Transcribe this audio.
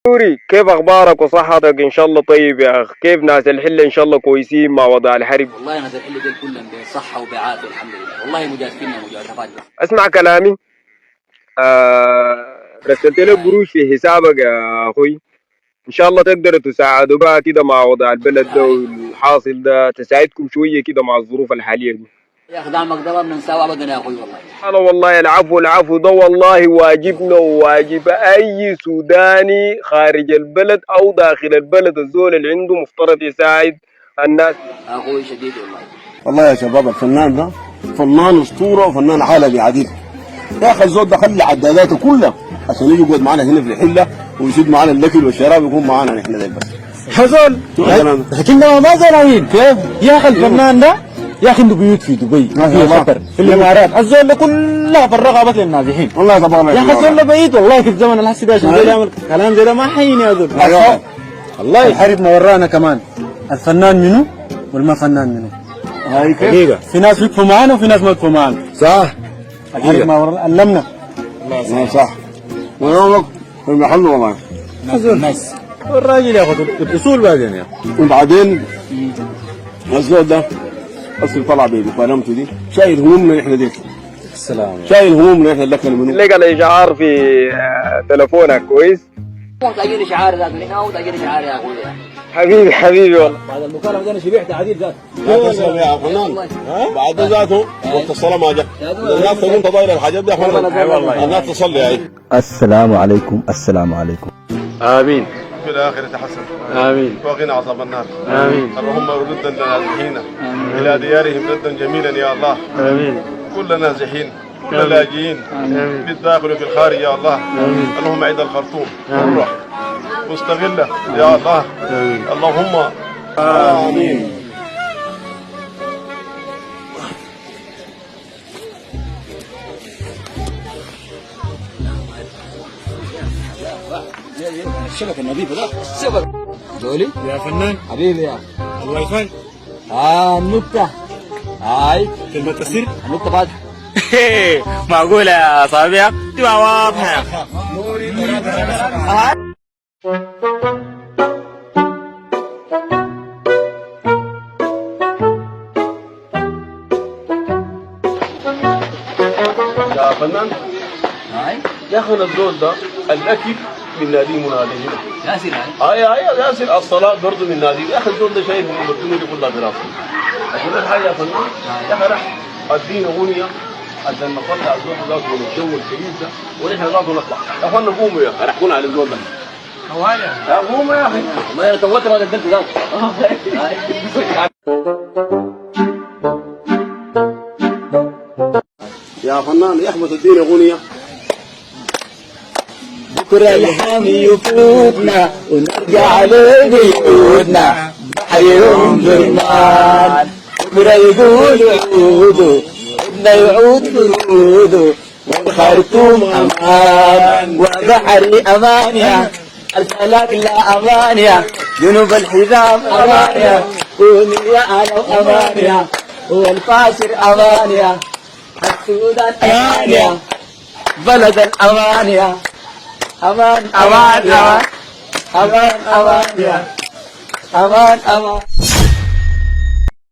نوري، كيف اخبارك وصحتك؟ ان شاء الله طيب يا اخ. كيف ناس الحله؟ ان شاء الله كويسين مع وضع الحرب؟ والله ناس الحله دي كلهم بصحه وبعافيه الحمد لله، والله مجازفيننا مجازفات. اسمع كلامي. رسلت لك قروش في حسابك يا اخوي. ان شاء الله تقدروا تساعدوا بقى كده مع وضع البلد ده والحاصل ده، تساعدكم شويه كده مع الظروف الحاليه دي. يا اخي دعمك ده ما بننساه ابدا يا اخوي والله. انا والله العفو العفو، ده والله واجبنا وواجب اي سوداني خارج البلد او داخل البلد، الزول اللي عنده مفترض يساعد الناس. اخوي شديد والله. والله يا شباب الفنان ده فنان اسطوره وفنان حلبي عديد. يا اخي الزول ده خلي عداداته كلها عشان يجي يقعد معنا هنا في الحله ويسد معنا الاكل والشراب، يكون معنا نحن ذي بس. حزن لكن ما زين كيف يا اخي الفنان ده يا اخي عنده بيوت في دبي في قطر في الامارات، الزول ده كلها فرغها بس للنازحين. والله تبارك يا اخي الزول ده بعيد والله في الزمن الحسي ده عشان يعمل كلام زي ده ما حين يا زول. والله الحرب ما ورانا كمان الفنان منو والما فنان منو. هاي كيف في ناس يكفوا معانا وفي ناس ما يكفوا معانا. صح الحرب ما ورانا علمنا. صح ويومك في المحل والله ناس الراجل ياخذ الاصول بعدين يا وبعدين الزول ده اصل طلع بكلامته دي شايل همومنا احنا ديك. السلام شايل همومنا احنا اللي كنا منو. لقى الاشعار في تلفونك كويس. تاجر شعار ذاك هنا وتاجر شعار يا اخوي. حبيبي حبيبي والله. بعد المكالمه دي انا شبعت عديد ذاك. لا تسلم يا فنان. بعد ذاته وقت الصلاه ما جاء الناس تقول انت ضاير الحاجات دي يا اخوان. الناس تصلي هاي. السلام عليكم السلام عليكم. امين. في الآخرة تحسن. امين. وقنا عذاب النار. امين. اللهم ردا لنازحين الى ديارهم ردا جميلا يا الله. امين. كل نازحين كل لاجئين في الداخل وفي الخارج يا الله. اللهم عيد الخرطوم روح مستغله يا الله. اللهم امين. الشبكه النظيفه ده الشبكه دولي يا فنان حبيبي يا الواي فاي النكته هاي كلمة السر النكته فاتحه. معقولة يا صابع تبقى واضحة. يا فنان هاي يا اخي الزول ده الاكل من نادي منادي هنا. ياسر هاي اي ياسر الصلاه برضه من نادي. يا اخي الزول ده شايف من الدنيا دي كلها براسه. اقول لك حاجه يا فنان يا اخي راح ادينا اغنيه عشان نطلع الزول ده من الجو الكريم ده ونحن لازم نطلع. يا اخوانا قوموا يا اخي رحكونا على الزول ده. يا قوموا يا اخي. والله انا توتر ما قدمت ذاك. يا فنان يا احمد اديني اغنيه. بكرة الحامي يفوتنا ونرجع لبيوتنا بحيهم جرمان. بكرة يقول عودوا ابنا يعود فروده والخرطوم امان وبحري امانيا الفلك لا امانيا جنوب الحزام امانيا ونيا على امانيا والفاشر امانيا السودان امانيا بلد الامانيا امان امان امان امان امان يا امان امان.